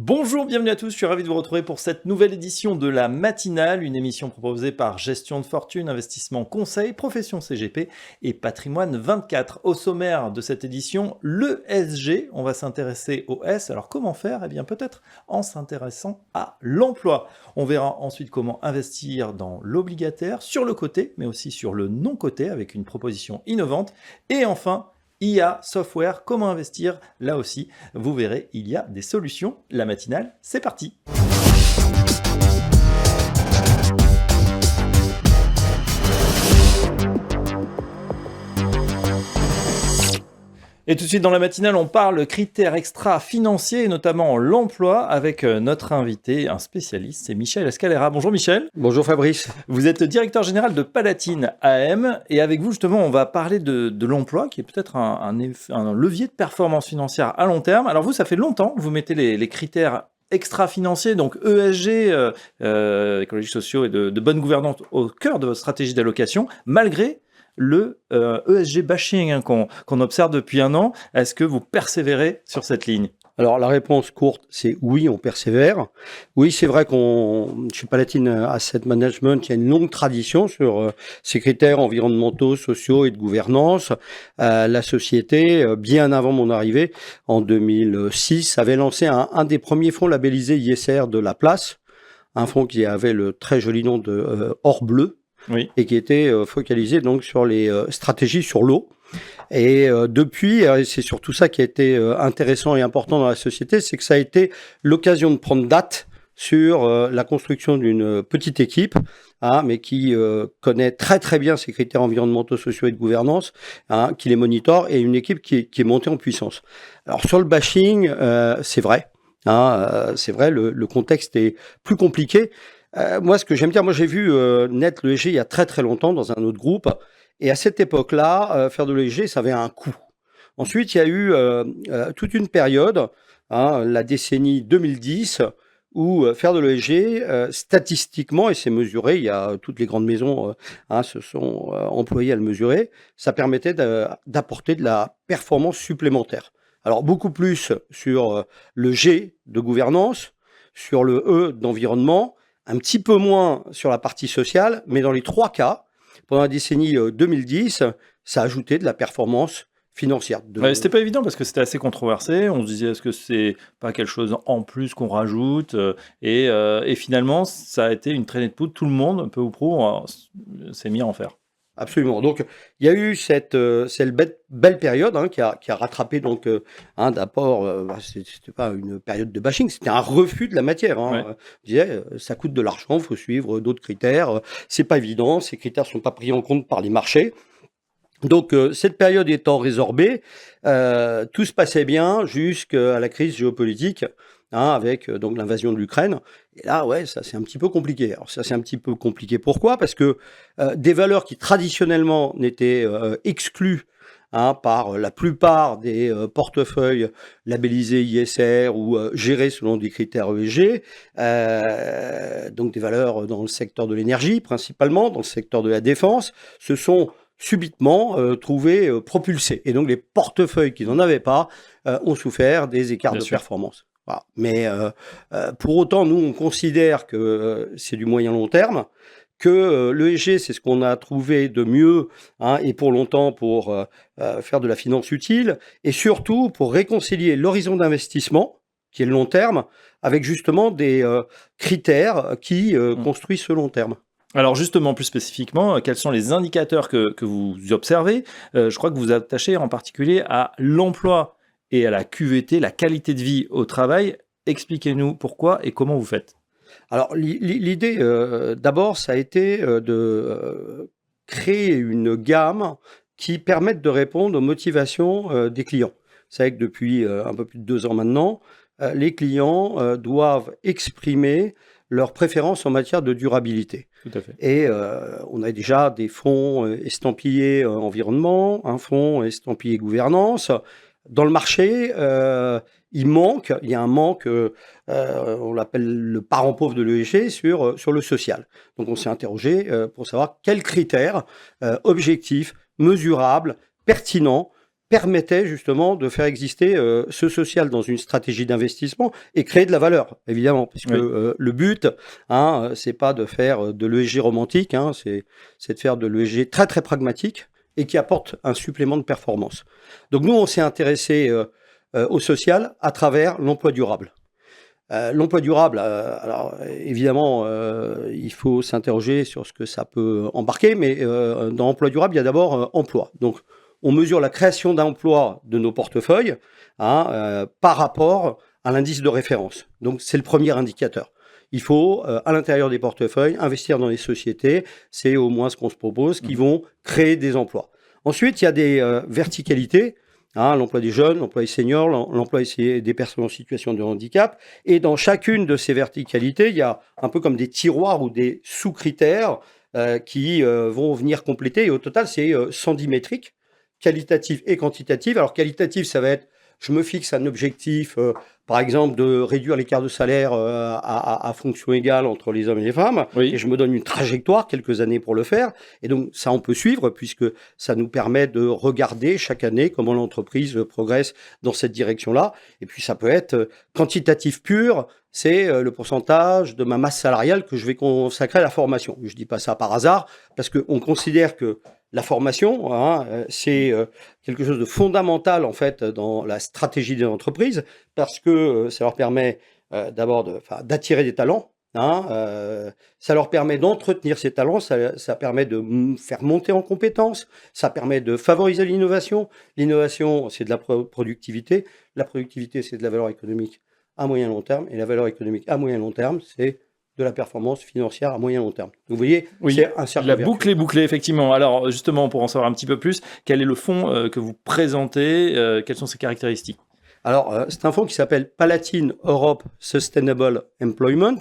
Bonjour, bienvenue à tous, je suis ravi de vous retrouver pour cette nouvelle édition de la matinale, une émission proposée par Gestion de Fortune, Investissement Conseil, Profession CGP et Patrimoine 24. Au sommaire de cette édition, le SG, on va s'intéresser au S. Alors comment faire? Eh bien peut-être en s'intéressant à l'emploi. On verra ensuite comment investir dans l'obligataire, sur le côté, mais aussi sur le non-côté avec une proposition innovante. Et enfin, IA, software, comment investir? Là aussi, vous verrez, il y a des solutions. La matinale, c'est parti! Et tout de suite dans la matinale, on parle critères extra-financiers, et notamment l'emploi, avec notre invité, un spécialiste, c'est Michel Escalera. Bonjour Michel. Bonjour Fabrice. Vous êtes directeur général de Palatine AM, et avec vous justement, on va parler de l'emploi, qui est peut-être un levier de performance financière à long terme. Alors vous, ça fait longtemps que vous mettez les critères extra-financiers, donc ESG, écologiques sociaux et de bonne gouvernance au cœur de votre stratégie d'allocation, malgré le ESG bashing qu'on observe depuis un an. Est-ce que vous persévérez sur cette ligne? Alors la réponse courte, c'est oui, on persévère. Oui, c'est vrai chez Palatine Asset Management, il y a une longue tradition sur ces critères environnementaux, sociaux et de gouvernance. La société, bien avant mon arrivée, en 2006, avait lancé un des premiers fonds labellisés ISR de la place, un fonds qui avait le très joli nom de Or Bleu. Oui. Et qui était focalisé donc sur les stratégies sur l'eau. Et depuis, c'est surtout ça qui a été intéressant et important dans la société, c'est que ça a été l'occasion de prendre date sur la construction d'une petite équipe, mais qui connaît très très bien ces critères environnementaux, sociaux et de gouvernance, qui les monitore, et une équipe qui est montée en puissance. Alors sur le bashing, c'est vrai. C'est vrai, le contexte est plus compliqué. Moi, ce que j'aime dire, j'ai vu naître le ESG il y a très très longtemps dans un autre groupe, et à cette époque-là, faire de l'ESG, ça avait un coût. Ensuite, il y a eu toute une période, la décennie 2010, où faire de l'ESG, statistiquement, et c'est mesuré, il y a toutes les grandes maisons se sont employées à le mesurer, ça permettait d'apporter de la performance supplémentaire. Alors beaucoup plus sur le G de gouvernance, sur le E d'environnement, un petit peu moins sur la partie sociale, mais dans les trois cas, pendant la décennie 2010, ça ajoutait de la performance financière. C'était pas évident parce que c'était assez controversé. On se disait, est-ce que c'est pas quelque chose en plus qu'on rajoute? Et finalement, ça a été une traînée de poudre. Tout le monde, peu ou prou, s'est mis à en faire. Absolument. Donc, il y a eu cette belle période qui a rattrapé donc d'abord, c'était pas une période de bashing, c'était un refus de la matière. Ouais. On disait, ça coûte de l'argent, il faut suivre d'autres critères, c'est pas évident, ces critères sont pas pris en compte par les marchés. Donc, cette période étant résorbée, tout se passait bien jusqu'à la crise géopolitique. Avec donc l'invasion de l'Ukraine. Et là, ça c'est un petit peu compliqué. Alors ça c'est un petit peu compliqué. Pourquoi? Parce que des valeurs qui traditionnellement n'étaient exclues par la plupart des portefeuilles labellisés ISR ou gérés selon des critères ESG, donc des valeurs dans le secteur de l'énergie principalement, dans le secteur de la défense, se sont subitement trouvées propulsées. Et donc les portefeuilles qui n'en avaient pas ont souffert des écarts de performance. Voilà. Mais pour autant, nous, on considère que c'est du moyen-long terme, que l'ESG, c'est ce qu'on a trouvé de mieux et pour longtemps pour faire de la finance utile, et surtout pour réconcilier l'horizon d'investissement, qui est le long terme, avec justement des critères qui construisent ce long terme. Alors justement, plus spécifiquement, quels sont les indicateurs que vous observez? Je crois que vous attachez en particulier à l'emploi et à la QVT, la qualité de vie au travail. Expliquez-nous pourquoi et comment vous faites. Alors l'idée, d'abord, ça a été de créer une gamme qui permette de répondre aux motivations des clients. Vous savez que depuis un peu plus de 2 ans maintenant, les clients doivent exprimer leurs préférences en matière de durabilité. Tout à fait. Et on a déjà des fonds estampillés environnement, un fonds estampillé gouvernance. Dans le marché, il y a un manque, on l'appelle le parent pauvre de l'ESG sur le social. Donc on s'est interrogé pour savoir quels critères objectifs, mesurables, pertinents permettait justement de faire exister ce social dans une stratégie d'investissement et créer de la valeur, évidemment, puisque le but, c'est pas de faire de l'ESG romantique, c'est de faire de l'ESG très très pragmatique et qui apporte un supplément de performance. Donc nous, on s'est intéressé au social à travers l'emploi durable. L'emploi durable, alors évidemment, il faut s'interroger sur ce que ça peut embarquer, mais dans l'emploi durable, il y a d'abord emploi. Donc, on mesure la création d'emplois de nos portefeuilles par rapport à l'indice de référence. Donc, c'est le premier indicateur. Il faut, à l'intérieur des portefeuilles, investir dans les sociétés, c'est au moins ce qu'on se propose, qui vont créer des emplois. Ensuite, il y a des verticalités. L'emploi des jeunes, l'emploi des seniors, l'emploi des personnes en situation de handicap. Et dans chacune de ces verticalités, il y a un peu comme des tiroirs ou des sous-critères qui vont venir compléter. Et au total, c'est 110 métriques, qualitatives et quantitatives. Alors, qualitative, ça va être, je me fixe un objectif, par exemple, de réduire l'écart de salaire à fonction égale entre les hommes et les femmes. Oui. Et je me donne une trajectoire, quelques années pour le faire. Et donc, ça, on peut suivre puisque ça nous permet de regarder chaque année comment l'entreprise progresse dans cette direction-là. Et puis, ça peut être quantitatif pur. C'est le pourcentage de ma masse salariale que je vais consacrer à la formation. Je dis pas ça par hasard parce qu'on considère que la formation, c'est quelque chose de fondamental en fait dans la stratégie des entreprises parce que ça leur permet d'abord d'attirer des talents. Ça leur permet d'entretenir ces talents, ça permet de faire monter en compétences, ça permet de favoriser l'innovation. L'innovation, c'est de la productivité. La productivité, c'est de la valeur économique à moyen long terme. Et la valeur économique à moyen long terme, c'est de la performance financière à moyen long terme. Donc, vous voyez, c'est un cercle vertueux. La boucle est bouclée, effectivement. Alors, justement, pour en savoir un petit peu plus, quel est le fonds que vous présentez Quelles sont ses caractéristiques? Alors, c'est un fonds qui s'appelle Palatine Europe Sustainable Employment.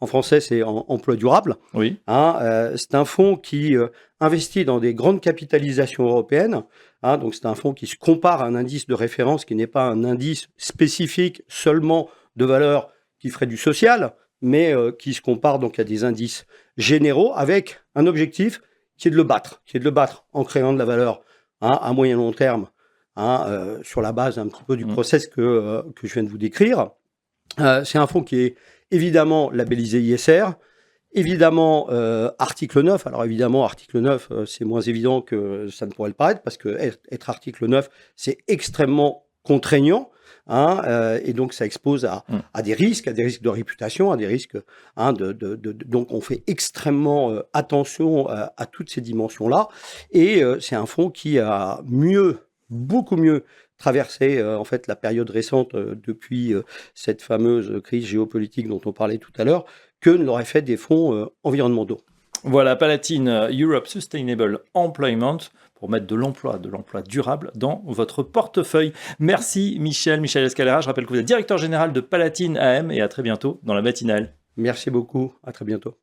En français, c'est emploi durable. Oui. C'est un fonds qui investit dans des grandes capitalisations européennes. Donc, c'est un fonds qui se compare à un indice de référence qui n'est pas un indice spécifique seulement de valeur qui ferait du social, mais qui se compare donc à des indices généraux avec un objectif qui est de le battre, en créant de la valeur à moyen long terme, sur la base un petit peu du process que je viens de vous décrire. C'est un fonds qui est évidemment labellisé ISR, évidemment article 9. Alors évidemment, article 9, c'est moins évident que ça ne pourrait le paraître, parce que être article 9, c'est extrêmement contraignant. Et donc ça expose à des risques de réputation, à des risques donc on fait extrêmement attention à toutes ces dimensions-là. Et c'est un fonds qui a beaucoup mieux traversé en fait la période récente depuis cette fameuse crise géopolitique dont on parlait tout à l'heure, que ne l'auraient fait des fonds environnementaux. Voilà, Palatine Europe Sustainable Employment, pour mettre de l'emploi durable dans votre portefeuille. Merci Michel Escalera. Je rappelle que vous êtes directeur général de Palatine AM et à très bientôt dans la matinale. Merci beaucoup, à très bientôt.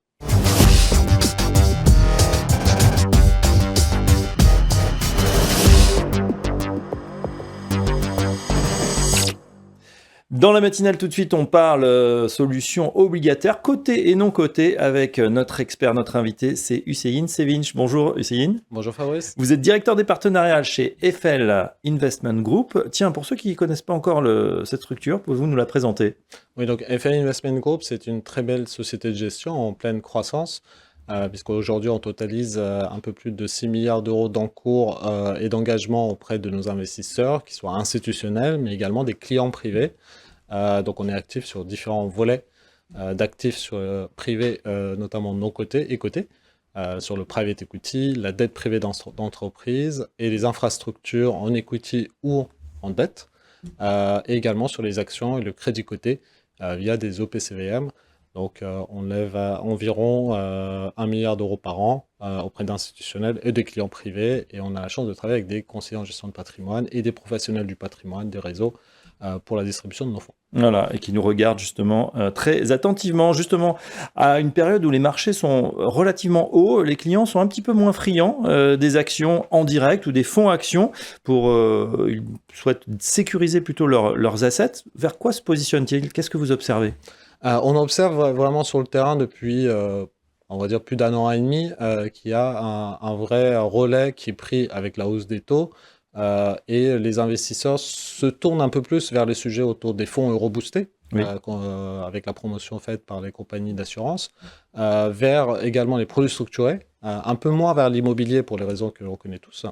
Dans la matinale, tout de suite, on parle solutions obligataires, cotées et non cotées, avec notre expert, notre invité, c'est Hussein Sevinch. Bonjour Hussein. Bonjour Fabrice. Vous êtes directeur des partenariats chez Eiffel Investment Group. Tiens, pour ceux qui ne connaissent pas encore cette structure, pouvez-vous nous la présenter? Oui, donc Eiffel Investment Group, c'est une très belle société de gestion en pleine croissance, puisqu'aujourd'hui on totalise un peu plus de 6 milliards d'euros d'encours et d'engagement auprès de nos investisseurs, qui soient institutionnels, mais également des clients privés. Donc on est actif sur différents volets d'actifs privés, notamment non cotés et cotés, sur le private equity, la dette privée d'entreprise et les infrastructures en equity ou en dette, et également sur les actions et le crédit coté via des OPCVM. Donc on lève environ 1 milliard d'euros par an auprès d'institutionnels et des clients privés, et on a la chance de travailler avec des conseillers en gestion de patrimoine et des professionnels du patrimoine, des réseaux, pour la distribution de nos fonds. Voilà, et qui nous regardent justement très attentivement, justement à une période où les marchés sont relativement hauts, les clients sont un petit peu moins friands des actions en direct ou des fonds actions, ils souhaitent sécuriser plutôt leurs assets. Vers quoi se positionnent-ils? Qu'est-ce que vous observez? On observe vraiment sur le terrain depuis, on va dire, plus d'1 an et demi, qu'il y a un vrai relais qui est pris avec la hausse des taux Et les investisseurs se tournent un peu plus vers les sujets autour des fonds euro-boostés, Oui. avec la promotion faite par les compagnies d'assurance, vers également les produits structurés, un peu moins vers l'immobilier pour les raisons que l'on connaît tous.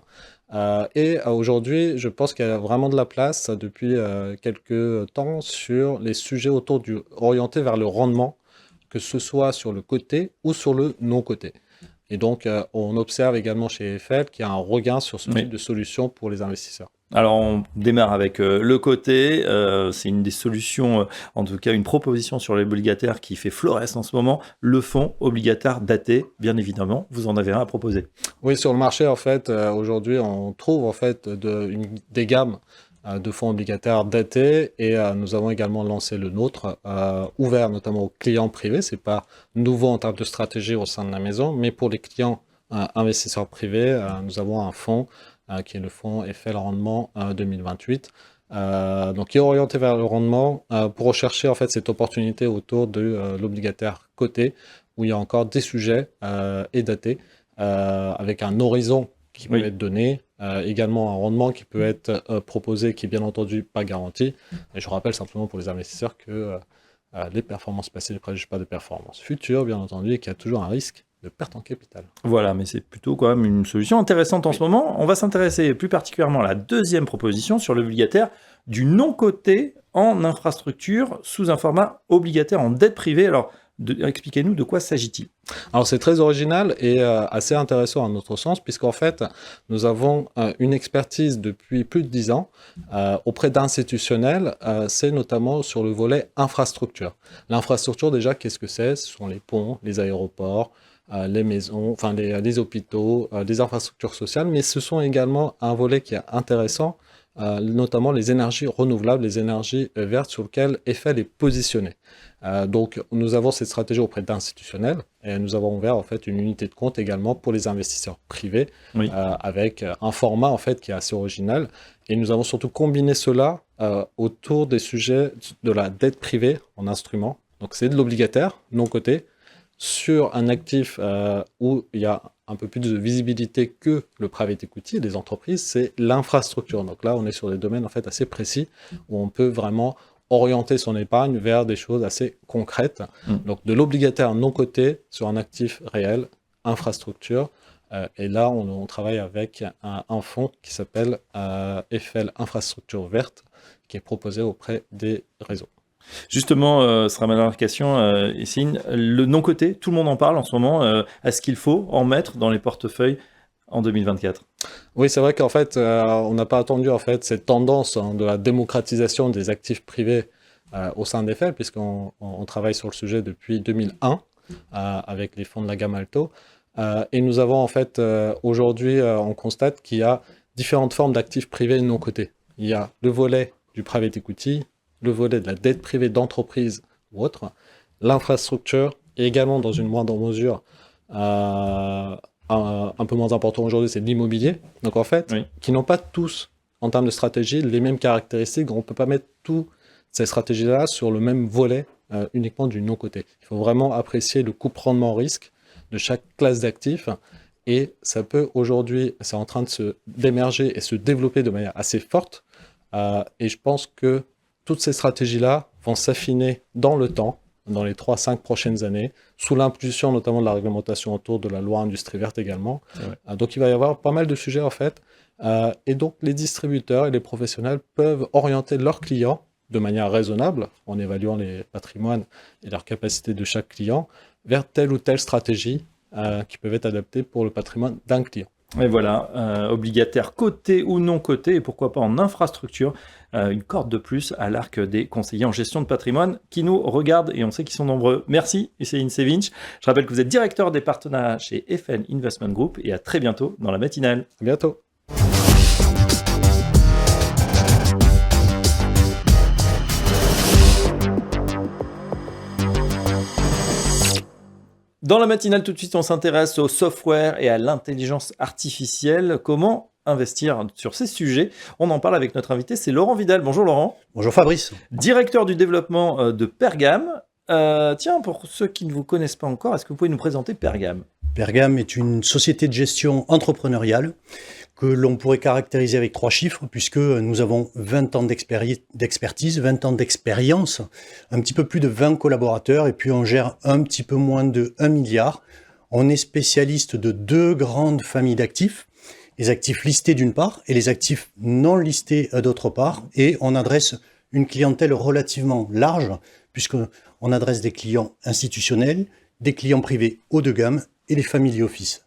Aujourd'hui, je pense qu'il y a vraiment de la place depuis quelques temps sur les sujets orientés vers le rendement, que ce soit sur le côté ou sur le non-côté. Et donc, on observe également chez Eiffel qu'il y a un regain sur ce type de solution pour les investisseurs. Alors, on démarre avec le côté. C'est une des solutions, en tout cas une proposition sur les obligataires qui fait florès en ce moment. Le fonds obligataire daté, bien évidemment, vous en avez un à proposer. Oui, sur le marché, en fait, aujourd'hui, on trouve en fait des gammes de fonds obligataires datés et nous avons également lancé le nôtre, ouvert notamment aux clients privés. C'est pas nouveau en termes de stratégie au sein de la maison, mais pour les clients investisseurs privés, nous avons un fonds qui est le fonds Eiffel Rendement 2028. Donc, qui est orienté vers le rendement pour rechercher en fait cette opportunité autour de l'obligataire coté, où il y a encore des sujets et datés, avec un horizon qui peut être donné, également un rendement qui peut être proposé, qui est bien entendu pas garanti. Et je rappelle simplement pour les investisseurs que les performances passées ne préjugent pas de performances futures, bien entendu, et qu'il y a toujours un risque de perte en capital. Voilà, mais c'est plutôt quand même une solution intéressante en ce moment. On va s'intéresser plus particulièrement à la deuxième proposition sur l'obligataire du non-coté en infrastructure sous un format obligataire en dette privée. Alors, expliquez-nous de quoi s'agit-il? Alors c'est très original et assez intéressant à notre sens, puisqu'en fait, nous avons une expertise depuis plus de 10 ans auprès d'institutionnels, c'est notamment sur le volet infrastructure. L'infrastructure, déjà, qu'est-ce que c'est? Ce sont les ponts, les aéroports, les maisons, enfin les hôpitaux, les infrastructures sociales, mais ce sont également un volet qui est intéressant, notamment les énergies renouvelables, les énergies vertes sur lesquelles Eiffel est positionné. Donc, nous avons cette stratégie auprès d'institutionnels et nous avons ouvert en fait une unité de compte également pour les investisseurs privés, avec un format en fait qui est assez original. Et nous avons surtout combiné cela autour des sujets de la dette privée en instrument. Donc, c'est de l'obligataire non coté sur un actif où il y a un peu plus de visibilité que le private equity des entreprises, c'est l'infrastructure. Donc là, on est sur des domaines en fait assez précis où on peut vraiment orienter son épargne vers des choses assez concrètes. Donc de l'obligataire non coté sur un actif réel, infrastructure. Et là, on travaille avec un fonds qui s'appelle Eiffel Infrastructure Verte, qui est proposé auprès des réseaux. Justement, ce sera ma dernière question, Essine. Le non-coté, tout le monde en parle en ce moment. Est-ce qu'il faut en mettre dans les portefeuilles en 2024? Oui, c'est vrai qu'en fait, on n'a pas attendu en fait cette tendance de la démocratisation des actifs privés au sein d'Eiffel, puisqu'on travaille sur le sujet depuis 2001 avec les fonds de la gamme Alto. Et nous avons en fait aujourd'hui, on constate qu'il y a différentes formes d'actifs privés non cotés. Il y a le volet du private equity, le volet de la dette privée d'entreprise ou autre, l'infrastructure, et également dans une moindre mesure, un peu moins important aujourd'hui, c'est l'immobilier. Donc en fait, qui n'ont pas tous, en termes de stratégie, les mêmes caractéristiques. On ne peut pas mettre toutes ces stratégies-là sur le même volet uniquement du non-coté. Il faut vraiment apprécier le coupe-rendement risque de chaque classe d'actifs. Et ça peut aujourd'hui, c'est en train de d'émerger et se développer de manière assez forte. Et je pense que toutes ces stratégies-là vont s'affiner dans le temps, dans les 3-5 prochaines années, sous l'impulsion notamment de la réglementation autour de la loi industrie verte également. Donc il va y avoir pas mal de sujets en fait. Et donc les distributeurs et les professionnels peuvent orienter leurs clients de manière raisonnable, en évaluant les patrimoines et leurs capacités de chaque client, vers telle ou telle stratégie qui peuvent être adaptées pour le patrimoine d'un client. Et voilà, obligataire coté ou non coté, et pourquoi pas en infrastructure, une corde de plus à l'arc des conseillers en gestion de patrimoine qui nous regardent, et on sait qu'ils sont nombreux. Merci, Hussein Sevinch. Je rappelle que vous êtes directeur des partenariats chez Eiffel Investment Group, et à très bientôt dans la matinale. À bientôt. Dans la matinale, tout de suite, on s'intéresse au software et à l'intelligence artificielle. Comment investir sur ces sujets? On en parle avec notre invité, c'est Laurent Vidal. Bonjour Laurent. Bonjour Fabrice. Directeur du développement de Pergame. Tiens, pour ceux qui ne vous connaissent pas encore, est-ce que vous pouvez nous présenter Pergame? Pergam est une société de gestion entrepreneuriale que l'on pourrait caractériser avec 3 chiffres, puisque nous avons 20 ans d'expertise, 20 ans d'expérience, un petit peu plus de 20 collaborateurs, et puis on gère un petit peu moins de 1 milliard. On est spécialiste de 2 grandes familles d'actifs, les actifs listés d'une part, et les actifs non listés d'autre part, et on adresse une clientèle relativement large, puisqu'on adresse des clients institutionnels, des clients privés haut de gamme, et les family office.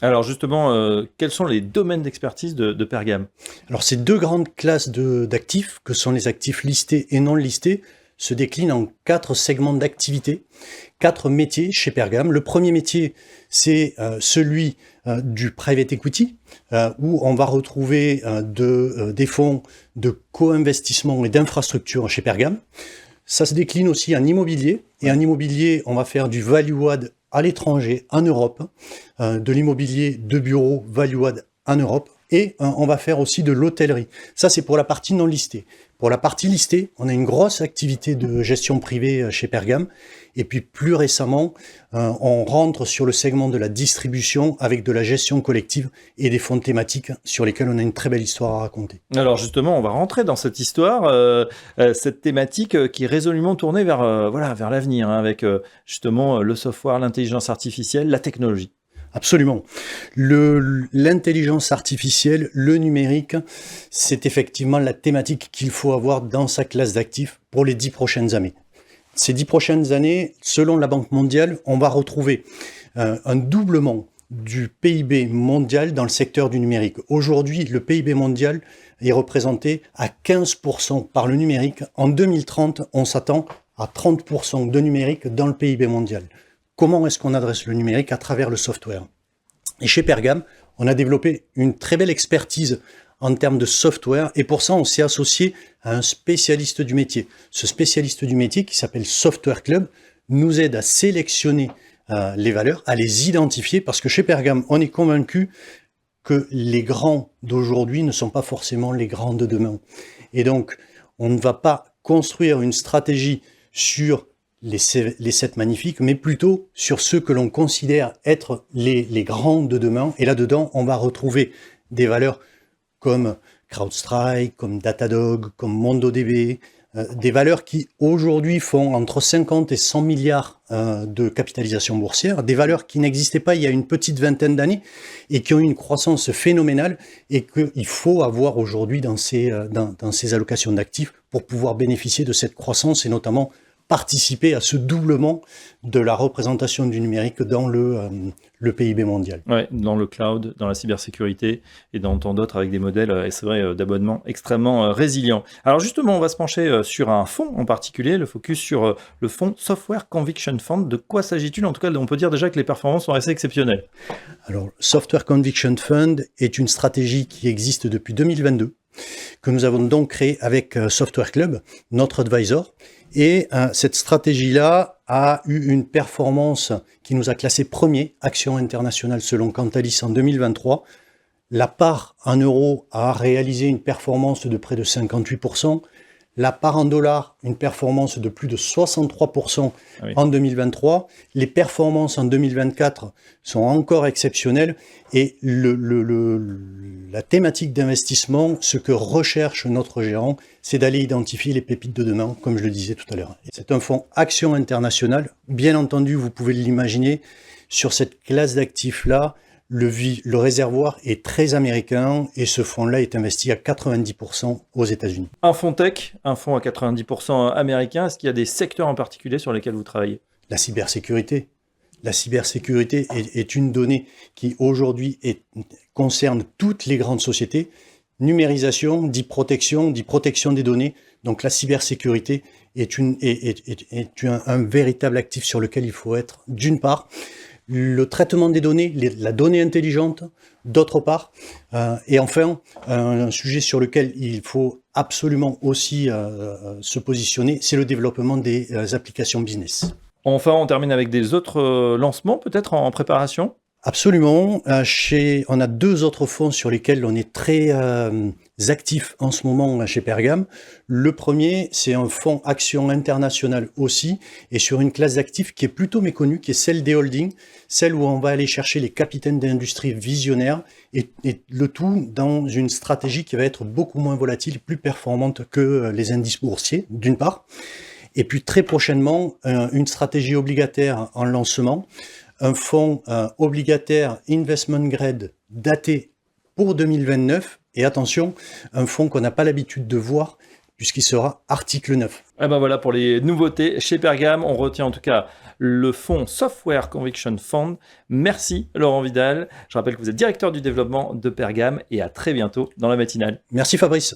Alors justement, quels sont les domaines d'expertise de Pergam? Alors ces 2 grandes classes d'actifs, que sont les actifs listés et non listés, se déclinent en 4 segments d'activité, 4 métiers chez Pergam. Le premier métier, c'est celui du private equity, où on va retrouver des fonds de co-investissement et d'infrastructure chez Pergam. Ça se décline aussi en immobilier, et en immobilier, on va faire du value add à l'étranger, en Europe, de l'immobilier de bureau value add en Europe, et on va faire aussi de l'hôtellerie. Ça, c'est pour la partie non listée. Pour la partie listée, on a une grosse activité de gestion privée chez Pergam, et puis plus récemment, on rentre sur le segment de la distribution avec de la gestion collective et des fonds thématiques sur lesquels on a une très belle histoire à raconter. Alors justement, on va rentrer dans cette histoire, cette thématique qui est résolument tournée vers l'avenir, hein, avec justement le software, l'intelligence artificielle, la technologie. Absolument. L'intelligence artificielle, le numérique, c'est effectivement la thématique qu'il faut avoir dans sa classe d'actifs pour les 10 prochaines années. Ces 10 prochaines années, selon la Banque mondiale, on va retrouver un doublement du PIB mondial dans le secteur du numérique. Aujourd'hui, le PIB mondial est représenté à 15% par le numérique. En 2030, on s'attend à 30% de numérique dans le PIB mondial. Comment est-ce qu'on adresse le numérique? À travers le software. Et chez Pergam, on a développé une très belle expertise en termes de software, et pour ça, on s'est associé à un spécialiste du métier. Ce spécialiste du métier, qui s'appelle Software Club, nous aide à sélectionner les valeurs, à les identifier, parce que chez Pergam, on est convaincu que les grands d'aujourd'hui ne sont pas forcément les grands de demain. Et donc, on ne va pas construire une stratégie sur les 7 magnifiques, mais plutôt sur ceux que l'on considère être les grands de demain. Et là-dedans, on va retrouver des valeurs comme CrowdStrike, comme Datadog, comme MondoDB, des valeurs qui aujourd'hui font entre 50 et 100 milliards de capitalisation boursière, des valeurs qui n'existaient pas il y a une petite vingtaine d'années et qui ont eu une croissance phénoménale et qu'il faut avoir aujourd'hui dans ces allocations d'actifs pour pouvoir bénéficier de cette croissance et notamment participer à ce doublement de la représentation du numérique dans le PIB mondial. Ouais, dans le cloud, dans la cybersécurité et dans tant d'autres avec des modèles, et c'est vrai, d'abonnement extrêmement résilients. Alors justement, on va se pencher sur un fonds en particulier, le focus sur le fonds Software Conviction Fund. De quoi s'agit-il? En tout cas, on peut dire déjà que les performances sont assez exceptionnelles. Alors, Software Conviction Fund est une stratégie qui existe depuis 2022, que nous avons donc créée avec Software Club, notre advisor. Et cette stratégie-là a eu une performance qui nous a classé premier, action internationale selon Cantalis en 2023. La part en euros a réalisé une performance de près de 58%. La part en dollars, une performance de plus de 63% en 2023. Les performances en 2024 sont encore exceptionnelles. Et la thématique d'investissement, ce que recherche notre gérant, c'est d'aller identifier les pépites de demain, comme je le disais tout à l'heure. C'est un fonds action internationale. Bien entendu, vous pouvez l'imaginer, sur cette classe d'actifs-là, le réservoir est très américain et ce fonds-là est investi à 90% aux États-Unis. Un fonds tech, un fonds à 90% américain. Est-ce qu'il y a des secteurs en particulier sur lesquels vous travaillez? La cybersécurité. La cybersécurité est une donnée qui aujourd'hui concerne toutes les grandes sociétés. Numérisation dit protection des données. Donc la cybersécurité est un véritable actif sur lequel il faut être, d'une part, le traitement des données, la donnée intelligente, d'autre part, et enfin, un sujet sur lequel il faut absolument aussi se positionner, c'est le développement des applications business. Enfin, on termine avec des autres lancements, peut-être en préparation? Absolument. On a 2 autres fonds sur lesquels on est très actifs en ce moment chez Pergame. Le premier, c'est un fonds action international aussi, et sur une classe d'actifs qui est plutôt méconnue, qui est celle des holdings, celle où on va aller chercher les capitaines d'industrie visionnaires, et le tout dans une stratégie qui va être beaucoup moins volatile, plus performante que les indices boursiers, d'une part. Et puis très prochainement, une stratégie obligataire en lancement, un fonds obligataire investment grade daté pour 2029, et attention, un fonds qu'on n'a pas l'habitude de voir, puisqu'il sera article 9. Et ben voilà pour les nouveautés chez Pergame. On retient en tout cas le fonds Software Conviction Fund. Merci Laurent Vidal. Je rappelle que vous êtes directeur du développement de Pergame et à très bientôt dans la matinale. Merci Fabrice.